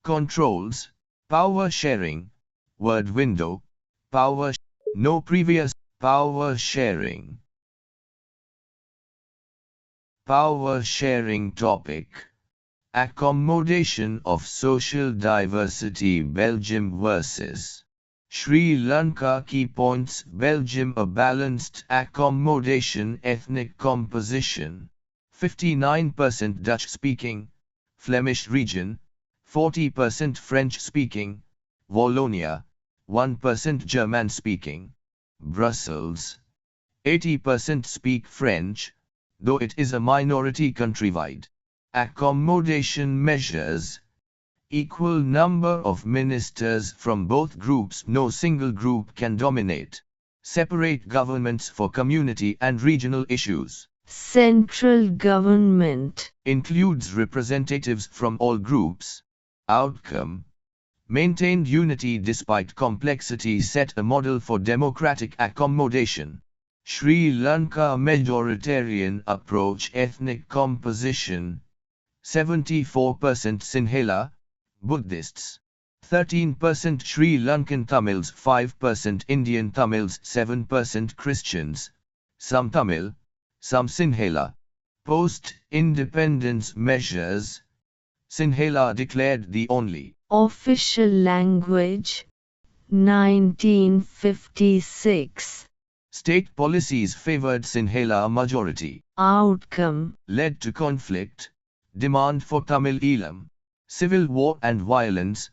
Controls, power sharing, word window, no previous, power sharing. Power sharing topic. Accommodation of social diversity. Belgium vs. Sri Lanka. Key points. Belgium, a balanced accommodation. Ethnic composition: 59% Dutch speaking, Flemish region, 40% French speaking, Wallonia, 1% German speaking. Brussels, 80% speak French, though it is a minority countrywide. Accommodation measures: equal number of ministers from both groups. No single group can dominate. Separate governments for community and regional issues. Central government includes representatives from all groups. Outcome: maintained unity despite complexity. Set a model for democratic accommodation. Sri Lanka majoritarian approach. Ethnic composition: 74% Sinhala, Buddhists, 13% Sri Lankan Tamils, 5% Indian Tamils, 7% Christians, some Tamil, some Sinhala. Post-independence measures: Sinhala declared the only official language, 1956. State policies favored Sinhala majority. Outcome: led to conflict, demand for Tamil Elam, civil war and violence,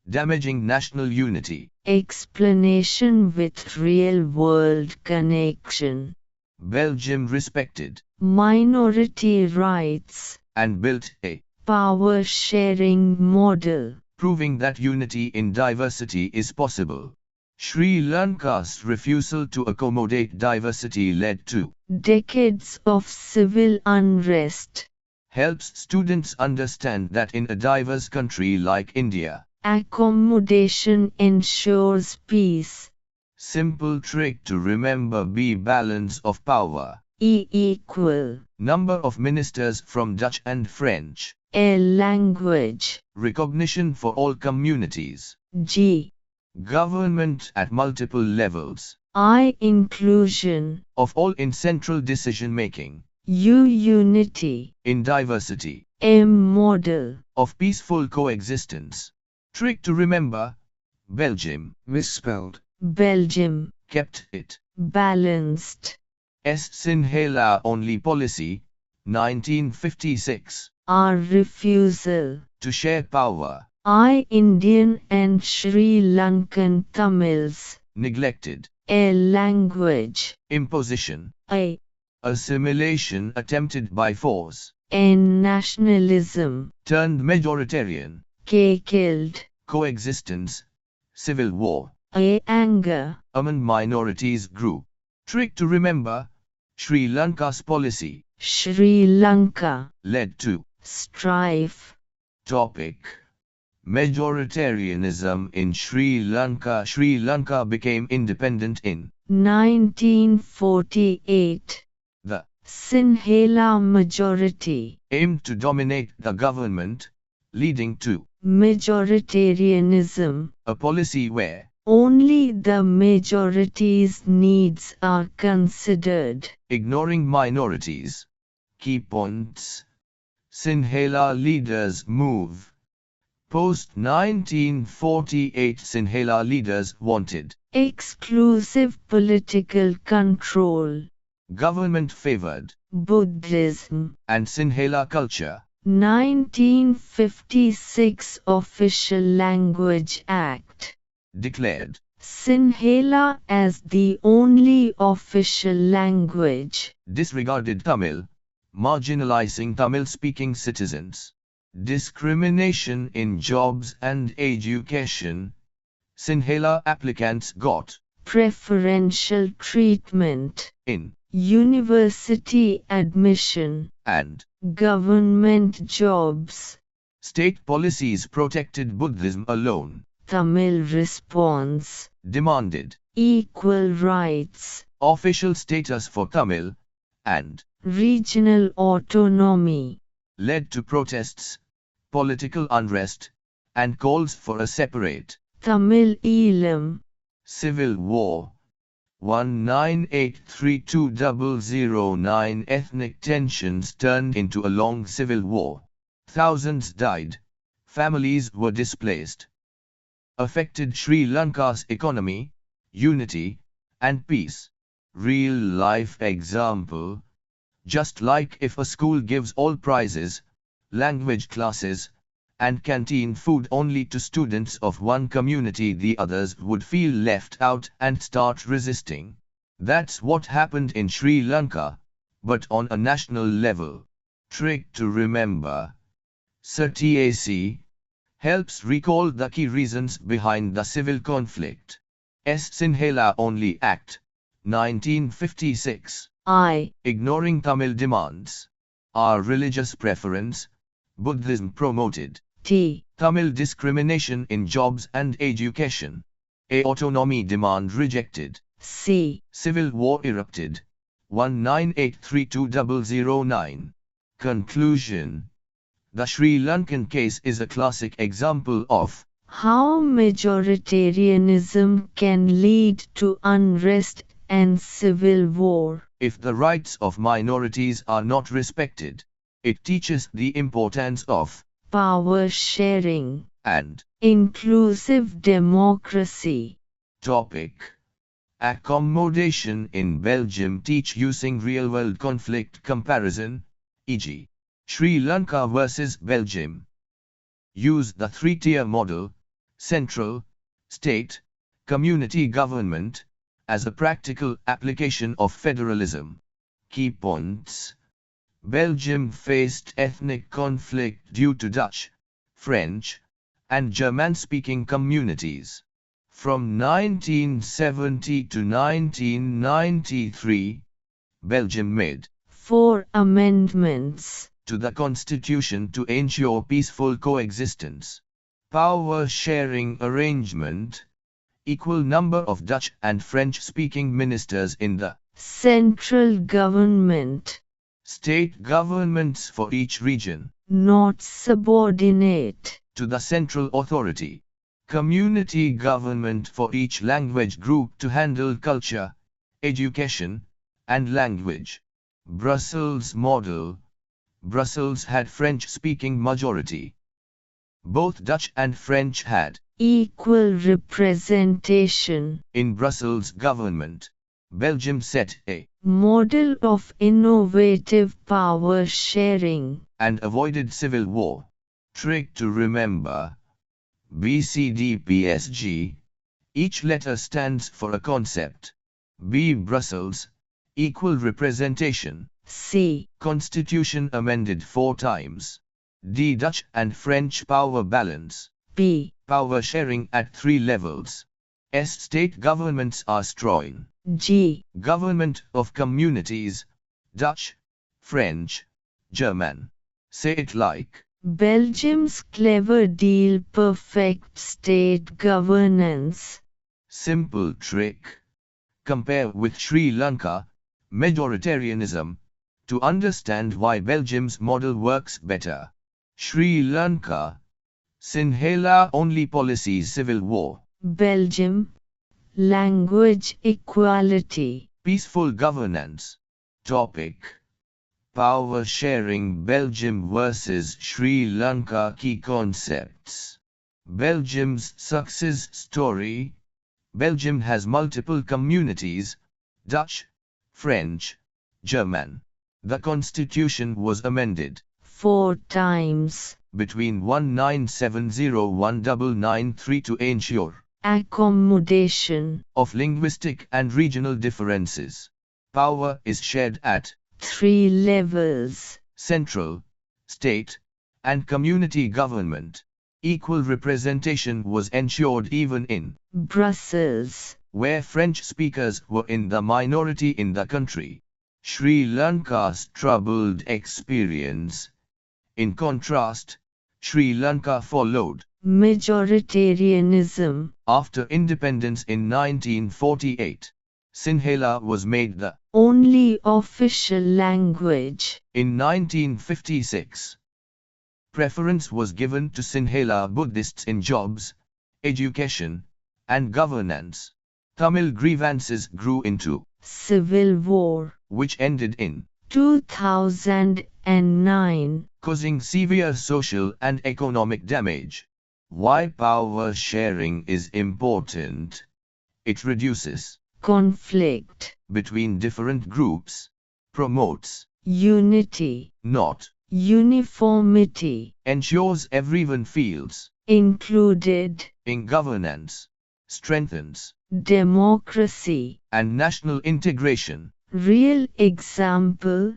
damaging national unity. Explanation with real-world connection. Belgium respected minority rights and built a power-sharing model, proving that unity in diversity is possible. Sri Lanka's refusal to accommodate diversity led to decades of civil unrest. Helps students understand that in a diverse country like India, accommodation ensures peace. Simple trick to remember: B. Balance of power. E equal Number of ministers from Dutch and French. L language. Recognition for all communities. G Government at multiple levels. I inclusion Of all in central decision making. U unity In diversity. M model Of peaceful coexistence. Trick to remember: Belgium, misspelled. Belgium, Kept it balanced. S. Sinhala-only policy, 1956. R refusal To share power. I Indian and Sri Lankan Tamils. Neglected. L language. Imposition. I Assimilation attempted by force. N nationalism. Turned majoritarian. K killed. Coexistence. Civil war. A anger. Among minorities grew. Trick to remember: Sri Lanka's policy Sri Lanka led to strife. Topic: Majoritarianism in Sri Lanka. Sri Lanka became independent in 1948. The Sinhala majority aimed to dominate the government, leading to majoritarianism, a policy where only the majority's needs are considered, ignoring minorities. Key points: Sinhala leaders move. Post-1948 Sinhala leaders wanted exclusive political control, government favored Buddhism, and Sinhala culture. 1956 Official Language Act Declared Sinhala as the only official language. Disregarded Tamil, marginalizing Tamil-speaking citizens. Discrimination in jobs and education. Sinhala applicants got preferential treatment in university admission and government jobs. State policies protected Buddhism alone. Tamil response Demanded equal rights, official status for Tamil, and regional autonomy. led to protests, political unrest, and calls for a separate Tamil Elam. civil war. 1983-2009 ethnic tensions turned into a long civil war. Thousands died. Families were displaced. Affected Sri Lanka's economy, unity, and peace. Real-life example. Just like if a school gives all prizes, language classes, and canteen food only to students of one community, the others would feel left out and start resisting. That's what happened in Sri Lanka, but on a national level. Trick to remember. Cbse helps recall the key reasons behind the civil conflict. Sinhala-only Act, 1956. Ignoring Tamil demands. Our religious preference. Buddhism promoted. Tamil discrimination in jobs and education. Autonomy demand rejected. Civil war erupted. 1983-2009. Conclusion. The Sri Lankan case is a classic example of how majoritarianism can lead to unrest and civil war. If the rights of minorities are not respected, it teaches the importance of power sharing and inclusive democracy. Topic. Accommodation in Belgium. Teach using real-world conflict comparison, e.g. Sri Lanka versus Belgium. Use the three-tier model, central, state, community government, as a practical application of federalism. Key points. Belgium faced ethnic conflict due to Dutch, French, and German-speaking communities. From 1970 to 1993, Belgium made 4 amendments to the constitution to ensure peaceful coexistence. Power sharing arrangement. Equal number of Dutch and French-speaking ministers in the central government. State governments for each region. Not subordinate to the central authority. Community government for each language group to handle culture, education, and language. Brussels model. Brussels had French-speaking majority. Both Dutch and French had equal representation in Brussels government. Belgium set a model of innovative power sharing and avoided civil war. Trick to remember. BCDPSG. Each letter stands for a concept. B. Brussels. Equal representation. C. Constitution amended 4 times. D. Dutch and French power balance. P. Power sharing at 3 levels. S. State governments are strong. G. Government of communities. Dutch, French, German. Say it like Belgium's clever deal. Perfect state governance. Simple trick. Compare with Sri Lanka, majoritarianism, to understand why Belgium's model works better. Sri Lanka, Sinhala-only policies. Civil war. Belgium, language equality. Peaceful governance. Topic. Power sharing. Belgium versus Sri Lanka. Key concepts. Belgium's success story. Belgium has multiple communities, Dutch, French, German. The constitution was amended 4 times between 1970-1993 to ensure accommodation of linguistic and regional differences. Power is shared at 3 levels: central, state, and community government. Equal representation was ensured even in Brussels, where French speakers were in the minority in the country. Sri Lanka's troubled experience. In contrast, Sri Lanka followed majoritarianism. After independence in 1948, Sinhala was made the only official language. In 1956, Preference was given to Sinhala Buddhists in jobs, education, and governance. Tamil grievances grew into civil war, which ended in 2009, causing severe social and economic damage. Why power sharing is important? It reduces conflict, between different groups, promotes unity, not uniformity, ensures everyone feels included, in governance, strengthens democracy. and national integration. Real example,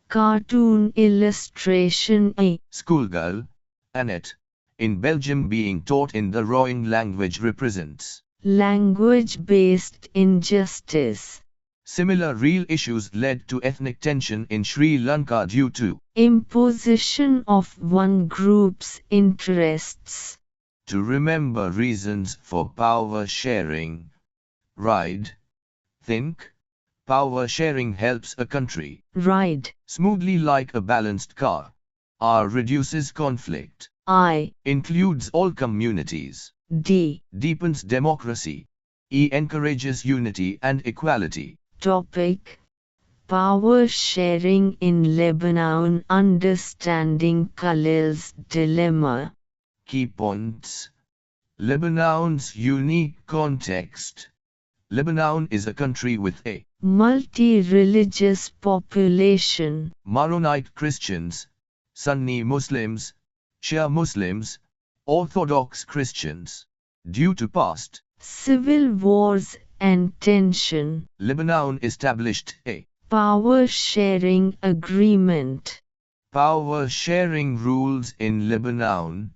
cartoon illustration A. Schoolgirl, Annette, in Belgium being taught in the rowing language represents Language-based injustice. similar real issues led to ethnic tension in Sri Lanka due to Imposition of one group's interests. to remember reasons for power sharing. Ride, think, power sharing helps a country Ride. smoothly like a balanced car. R reduces conflict. I. Includes all communities. D. Deepens democracy. E encourages unity and equality. Topic: Power sharing in Lebanon. Understanding Khalil's dilemma. Key points. Lebanon's unique context. Lebanon is a country with a multi-religious population. Maronite Christians, Sunni Muslims, Shia Muslims, Orthodox Christians. Due to past civil wars and tension, Lebanon established a power sharing agreement. power sharing rules in Lebanon.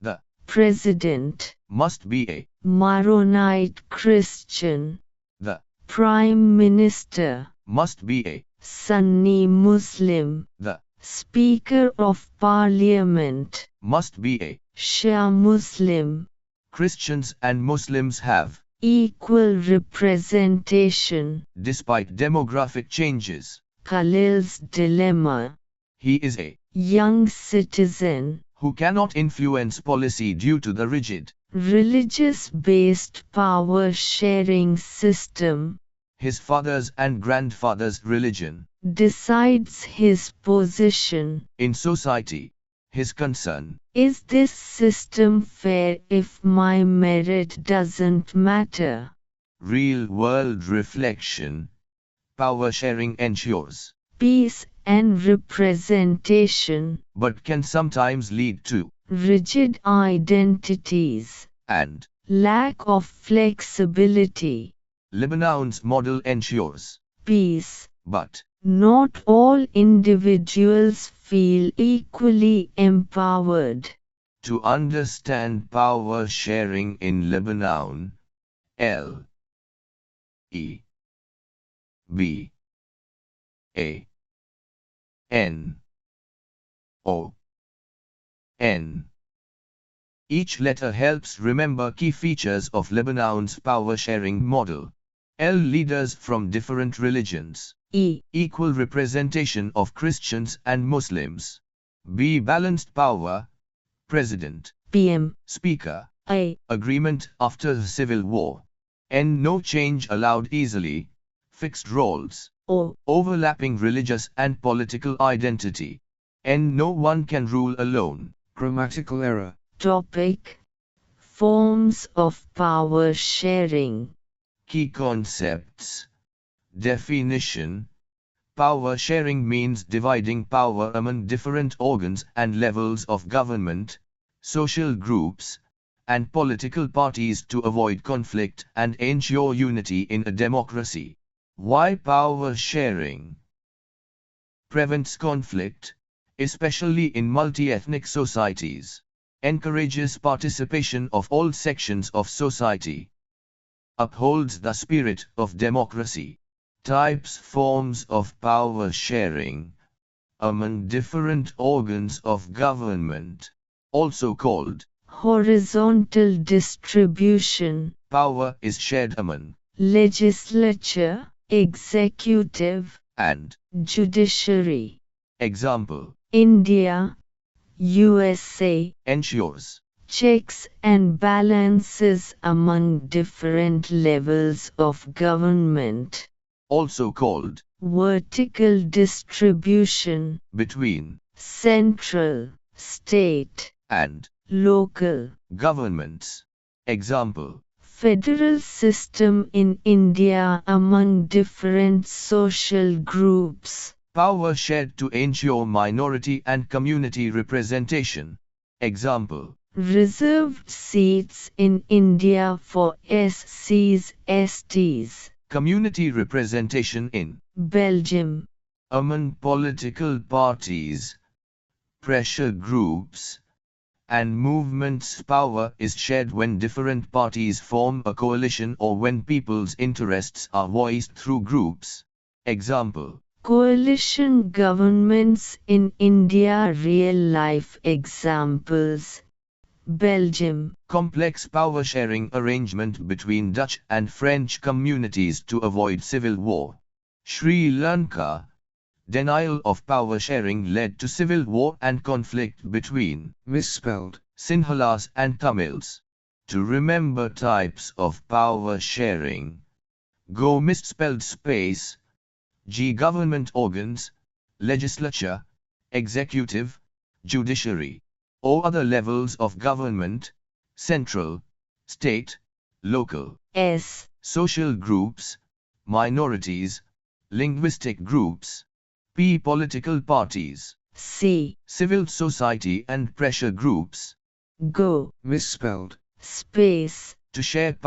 The President must be a Maronite Christian. the Prime Minister must be a Sunni Muslim. the Speaker of Parliament must be a Shia Muslim. Christians and Muslims have, Equal representation. despite demographic changes. Khalil's dilemma. He is a Young citizen. who cannot influence policy due to the rigid Religious-based power-sharing system. his father's and grandfather's religion. Decides his position. In society, his concern Is this system fair if my merit doesn't matter? real-world reflection. Power sharing ensures, Peace and representation. but can sometimes lead to Rigid identities. and Lack of flexibility. Lebanon's model ensures, Peace. but Not all individuals feel equally empowered. to understand power sharing in Lebanon, L E B A N O N. Each letter helps remember key features of Lebanon's power sharing model. L. Leaders from different religions. E. Equal representation of Christians and Muslims. B. Balanced power. President. PM. Speaker. A. Agreement after the Civil War. N. No change allowed easily. Fixed roles. O. Overlapping religious and political identity. N. No one can rule alone. Grammatical error. Topic: Forms of power sharing. Key concepts. Definition. Power sharing means dividing power among different organs and levels of government, social groups, and political parties to avoid conflict and ensure unity in a democracy. Why power sharing? Prevents conflict, especially in multi-ethnic societies. Encourages participation of all sections of society. Upholds the spirit of democracy. Types forms of power sharing among different organs of government, also called Horizontal distribution. Power is shared among Legislature, executive, and judiciary. example. India, USA. ensures Checks and balances among different levels of government. also called Vertical distribution between central, state, and local. governments. Example: Federal system in India among different social groups. power shared to ensure minority and community representation. Example: Reserved seats in India for SCs, STs. community representation in Belgium. among political parties, pressure groups, and movements. Power is shared when different parties form a coalition or when people's interests are voiced through groups. Example: Coalition governments in India. Real-life examples. Belgium. complex power-sharing arrangement between Dutch and French communities to avoid civil war. Sri Lanka. Denial of power sharing led to civil war and conflict between misspelled Sinhalas and Tamils. To remember types of power sharing, go misspelled space. G. Government organs, legislature, executive, judiciary, or other levels of government, central, state, local. S. Social groups, minorities, linguistic groups. P. Political parties, C. civil society and pressure groups. Go misspelled space. To share